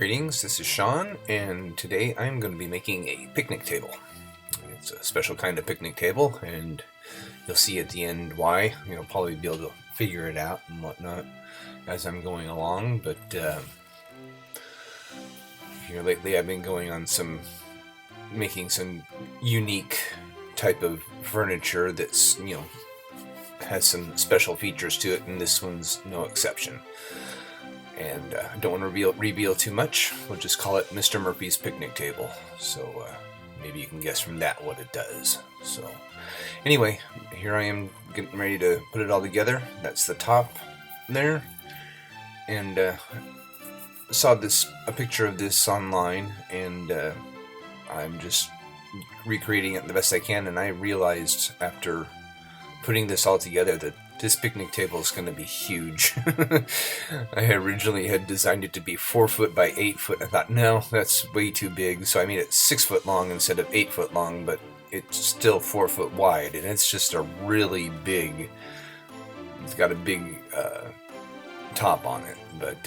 Greetings, this is Sean, and today I'm going to be making a picnic table. It's a special kind of picnic table, and you'll see at the end why. You'll probably be able to figure it out and whatnot as I'm going along, but lately I've been going on making some unique type of furniture that's, has some special features to it, and this one's no exception. And I don't want to reveal too much. We'll just call it Mr. Murphy's picnic table. So maybe you can guess from that what it does. So anyway, here I am getting ready to put it all together. That's the top there. And saw a picture of this online, and I'm just recreating it the best I can. And I realized after putting this all together that this picnic table is going to be huge. I originally had designed it to be 4 foot by 8 foot. I thought, no, that's way too big. So I made it 6 foot long instead of 8 foot long, but it's still 4 foot wide, and it's just a really big. It's got a big top on it, but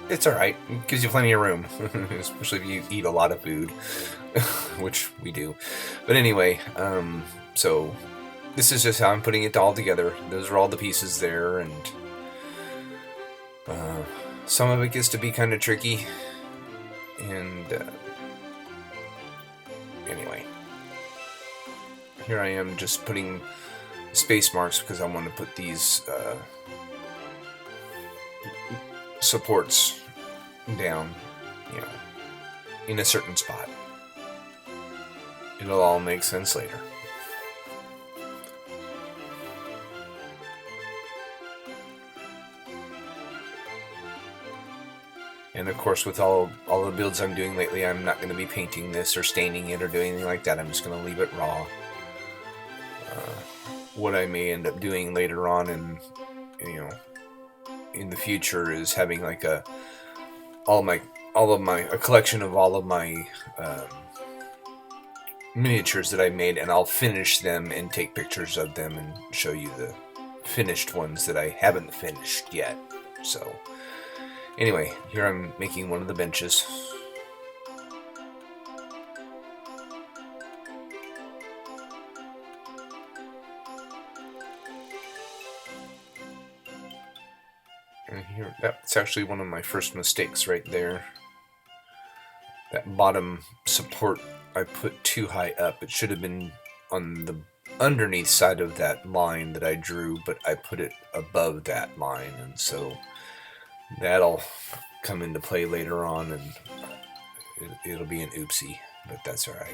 it's all right. It gives you plenty of room, especially if you eat a lot of food, which we do. But anyway, so. This is just how I'm putting it all together. Those are all the pieces there, and some of it gets to be kind of tricky. And anyway, here I am just putting space marks because I want to put these supports down, in a certain spot. It'll all make sense later. And of course, with all the builds I'm doing lately, I'm not going to be painting this or staining it or doing anything like that. I'm just going to leave it raw. What I may end up doing later on in the future is having like a collection of all of my miniatures that I made, and I'll finish them and take pictures of them and show you the finished ones that I haven't finished yet. So. Anyway, here I'm making one of the benches. And here, that's actually one of my first mistakes right there. That bottom support I put too high up. It should have been on the underneath side of that line that I drew, but I put it above that line, and so that'll come into play later on, and it'll be an oopsie, but that's all right.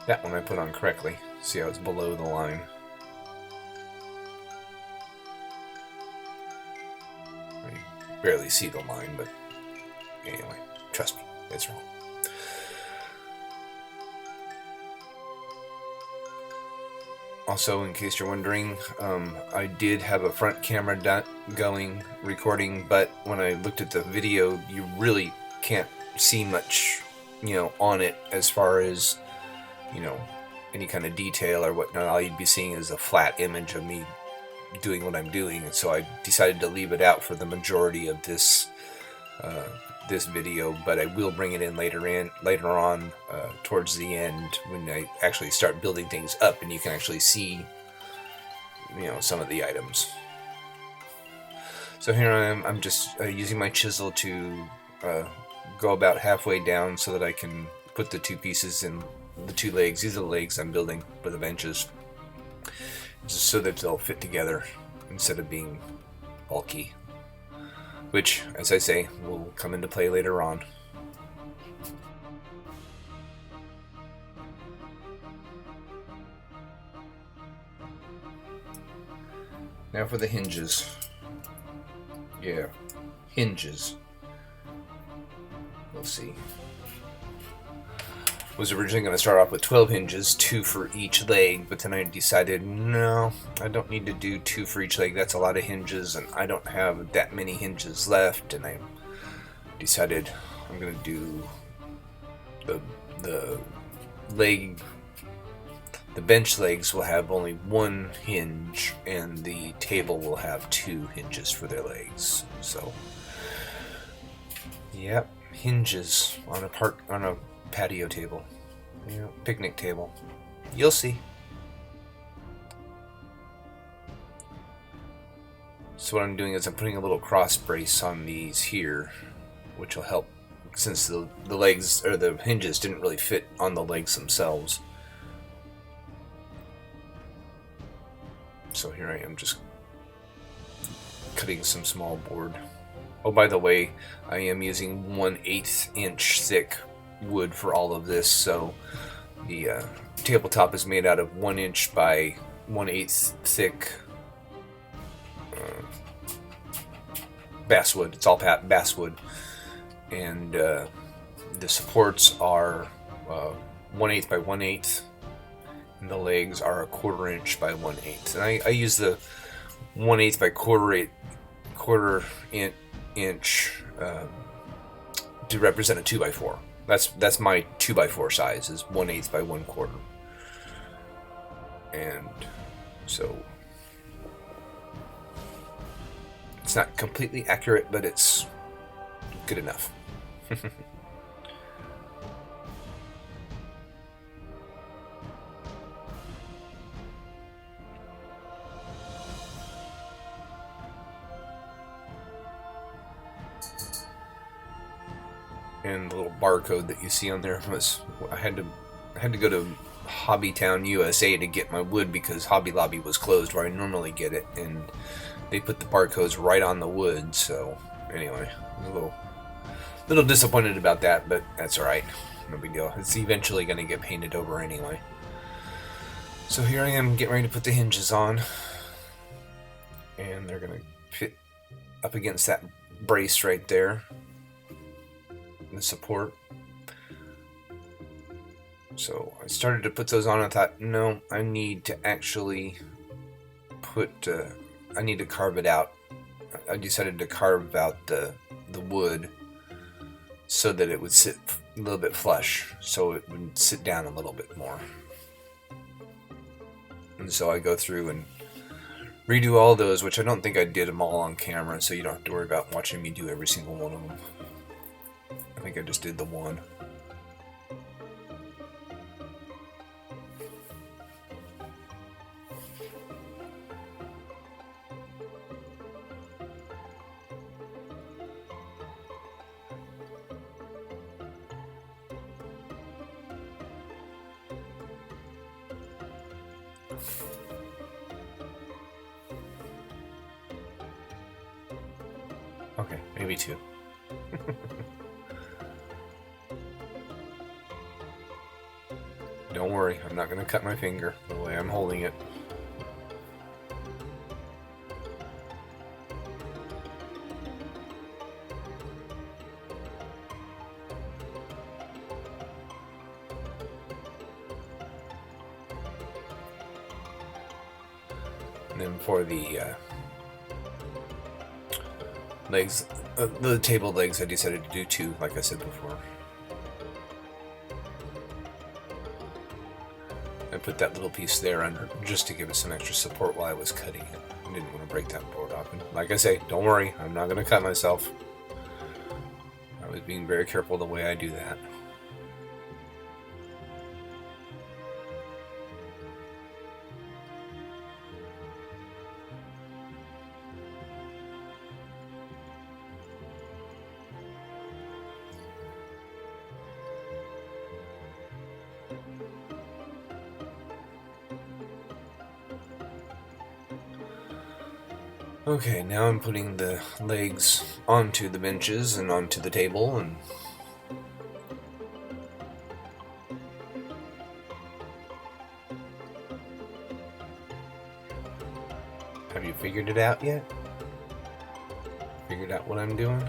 That one I put on correctly. See how it's below the line. You barely see the line, but anyway. Trust me, it's wrong. Also, in case you're wondering, I did have a front camera recording, but when I looked at the video, you really can't see much, on it as far as, any kind of detail or whatnot. All you'd be seeing is a flat image of me doing what I'm doing, and so I decided to leave it out for the majority of this video, but I will bring it in later on towards the end when I actually start building things up, and you can actually see some of the items. So here I am. I'm just using my chisel to go about halfway down so that I can put the two pieces in the two legs. These are the legs I'm building for the benches, just so that they'll fit together instead of being bulky, which, as I say, will come into play later on. Now for the hinges. Yeah, hinges. We'll see. Was originally going to start off with 12 hinges, 2 for each leg, but then I decided, no, I don't need to do 2 for each leg. That's a lot of hinges, and I don't have that many hinges left, and I decided I'm going to do the leg, the bench legs will have only one hinge, and the table will have two hinges for their legs. So, yep, hinges on a patio table, picnic table. You'll see. So what I'm doing is I'm putting a little cross brace on these here, which will help since the legs or the hinges didn't really fit on the legs themselves. So here I am just cutting some small board. Oh, by the way, I am using 1/8 inch thick wood for all of this. So the tabletop is made out of 1 inch by 1/8 thick basswood. It's all basswood. And the supports are 1/8 by 1/8. And the legs are 1/4 inch by 1/8. And I use the 1/8 by quarter inch to represent a 2x4. That's my 2x4 size, is 1/8 by 1/4. And so it's not completely accurate, but it's good enough. And the little barcode that you see on there was I had to go to Hobbytown, USA to get my wood because Hobby Lobby was closed where I normally get it, and they put the barcodes right on the wood. So anyway, I'm a little disappointed about that, but that's alright. No big deal. It's eventually going to get painted over anyway. So here I am getting ready to put the hinges on, and they're going to fit up against that brace right there, the support. So I started to put those on. I thought, no, I need to actually I need to carve it out. I decided to carve out the wood so that it would sit a little bit flush, so it would sit down a little bit more. And so I go through and redo all those, which I don't think I did them all on camera, so you don't have to worry about watching me do every single one of them. I think I just did the one. Okay, maybe two. Don't worry, I'm not going to cut my finger the way I'm holding it. And then for the legs, the table legs, I decided to do two, like I said before. I put that little piece there under just to give it some extra support while I was cutting it. I didn't want to break that board off. And like I say, don't worry, I'm not going to cut myself. I was being very careful the way I do that. Okay, now I'm putting the legs onto the benches and onto the table, and have you figured it out yet? Figured out what I'm doing?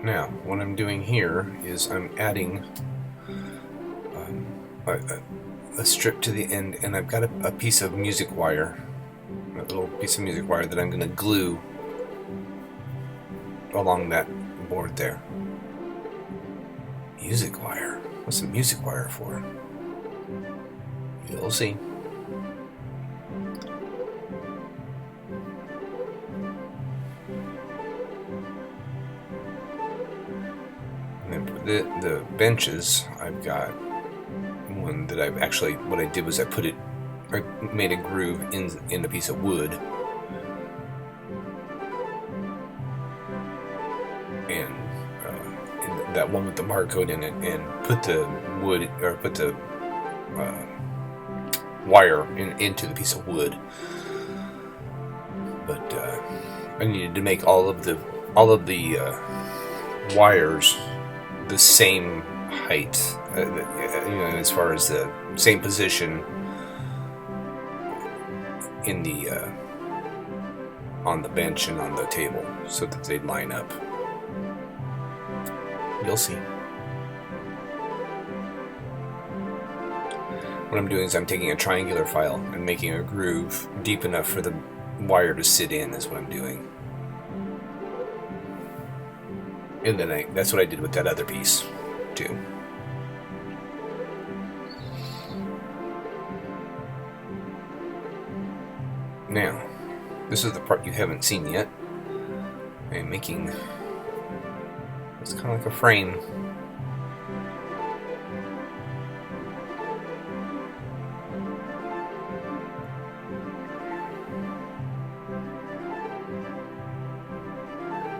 Now, what I'm doing here is I'm adding a strip to the end, and I've got a piece of music wire, a little piece of music wire that I'm going to glue along that board there. Music wire? What's a music wire for? You'll see. And then for the benches, I've got one that I've actually, what I did was I made a groove in a piece of wood, and that one with the barcode in it, and put the wood, or put the wire into the piece of wood. But I needed to make all of the wires the same height, as far as the same position in the on the bench and on the table, so that they'd line up. You'll see. What I'm doing is I'm taking a triangular file and making a groove deep enough for the wire to sit in, is what I'm doing. And then that's what I did with that other piece too. Now, this is the part you haven't seen yet. I'm making, it's kind of like a frame.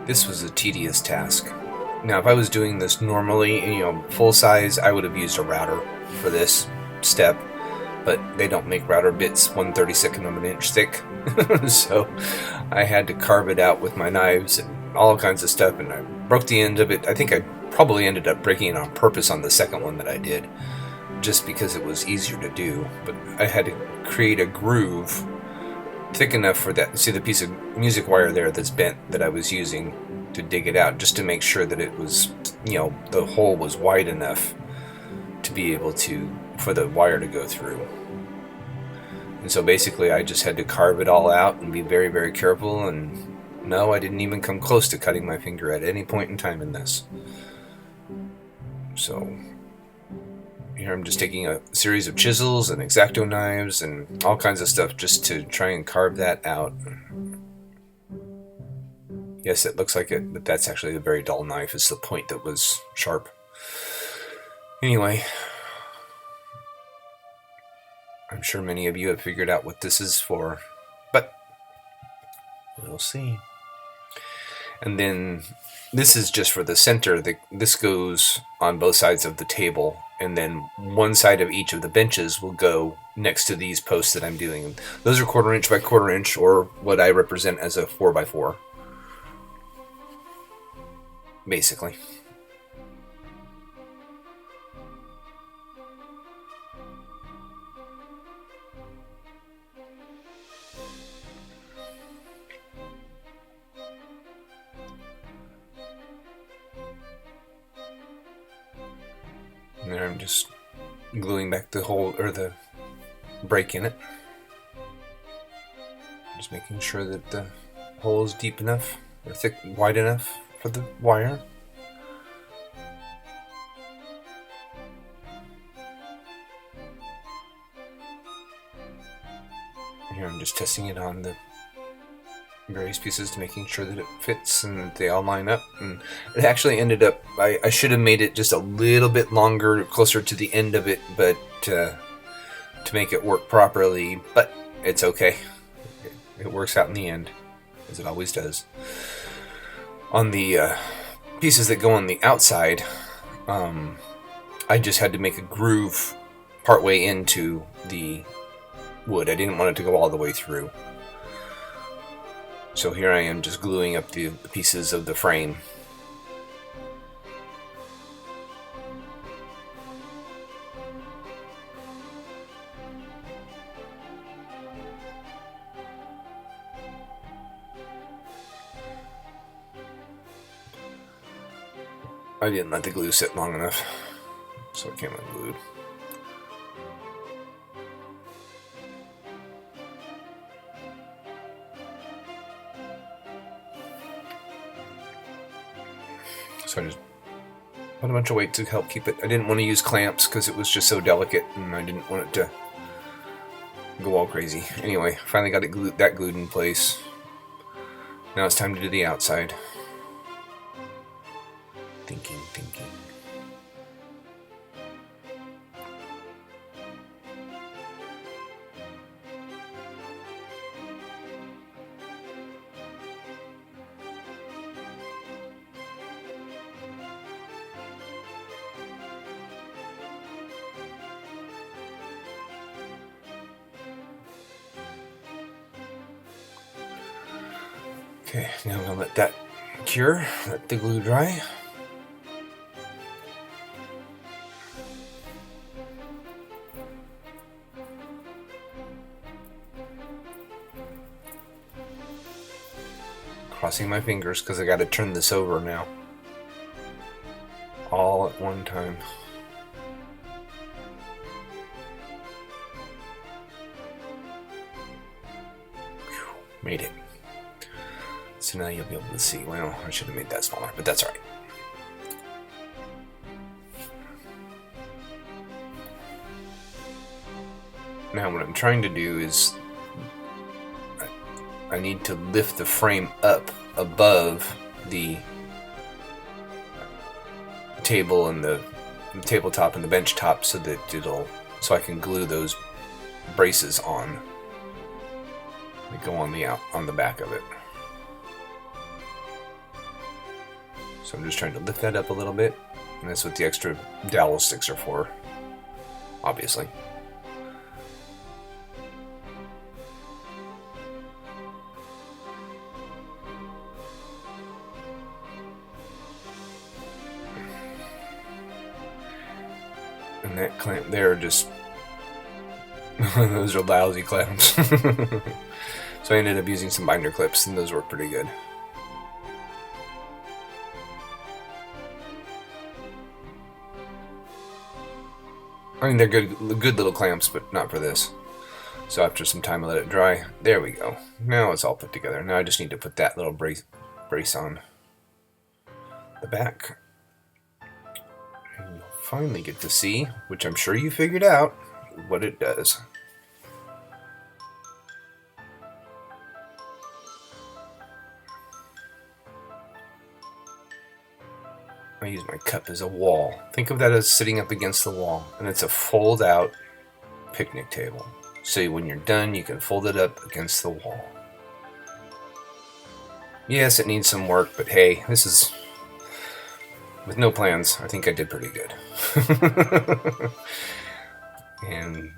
This was a tedious task. Now, if I was doing this normally, full size, I would have used a router for this step, but they don't make router bits 1/32 of an inch thick, so I had to carve it out with my knives and all kinds of stuff, and I broke the end of it. I think I probably ended up breaking it on purpose on the second one that I did, just because it was easier to do, but I had to create a groove thick enough for that. See the piece of music wire there that's bent that I was using to dig it out, just to make sure that it was, the hole was wide enough to be able for the wire to go through. And so basically I just had to carve it all out and be very, very careful, and no, I didn't even come close to cutting my finger at any point in time in this. So here I'm just taking a series of chisels and X-Acto knives and all kinds of stuff just to try and carve that out. Yes, it looks like it, but that's actually a very dull knife. It's the point that was sharp. Anyway, I'm sure many of you have figured out what this is for, but we'll see. And then this is just for the center. This goes on both sides of the table, and then one side of each of the benches will go next to these posts that I'm doing. Those are 1/4 inch by 1/4 inch, or what I represent as a 4x4, basically. And there I'm just gluing back the hole, or the break in it. Just making sure that the hole is deep enough, or wide enough for the wire. Here I'm just testing it on the various pieces to making sure that it fits and that they all line up. And it actually ended up, I should have made it just a little bit longer, closer to the end of it, but to make it work properly, but it's okay. It works out in the end, as it always does. On the pieces that go on the outside, I just had to make a groove partway into the wood. I didn't want it to go all the way through. So here I am just gluing up the pieces of the frame. I didn't let the glue sit long enough, so it came unglued. So I just put a bunch of weight to help keep it. I didn't want to use clamps because it was just so delicate, and I didn't want it to go all crazy. Anyway, finally got it glued in place. Now it's time to do the outside. Thinking. Okay, now I'm gonna let that cure, let the glue dry. Crossing my fingers because I gotta turn this over now. All at one time. Whew, made it. So now you'll be able to see. Well, I should have made that smaller, but that's all right. Now what I'm trying to do is I need to lift the frame up above the table and the tabletop and the bench top so that so I can glue those braces on. They go on the back of it. So I'm just trying to lift that up a little bit, and that's what the extra dowel sticks are for, obviously. And that clamp there just those are lousy clamps. So I ended up using some binder clips, and those work pretty good. I mean, they're good little clamps, but not for this. So after some time, I let it dry. There we go. Now it's all put together. Now I just need to put that little brace on the back. And you'll finally get to see, which I'm sure you figured out, what it does. I use my cup as a wall. Think of that as sitting up against the wall, and it's a fold-out picnic table. So when you're done, you can fold it up against the wall. Yes, it needs some work, but hey, this is... with no plans, I think I did pretty good. And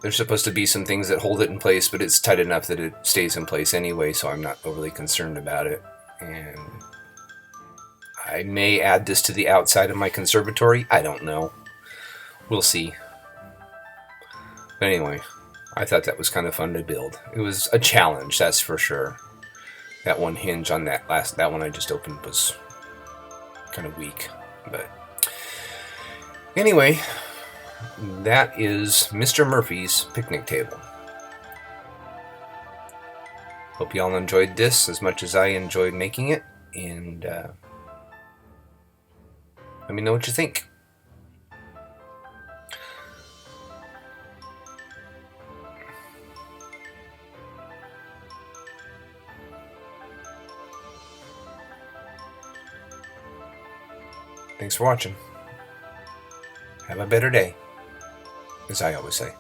there's supposed to be some things that hold it in place, but it's tight enough that it stays in place anyway, so I'm not overly concerned about it. And I may add this to the outside of my conservatory. I don't know. We'll see. But anyway, I thought that was kind of fun to build. It was a challenge, that's for sure. That one hinge on that one I just opened was kind of weak. But anyway, that is Mr. Murphy's picnic table. Hope y'all enjoyed this as much as I enjoyed making it. And let me know what you think. Thanks for watching. Have a better day, as I always say.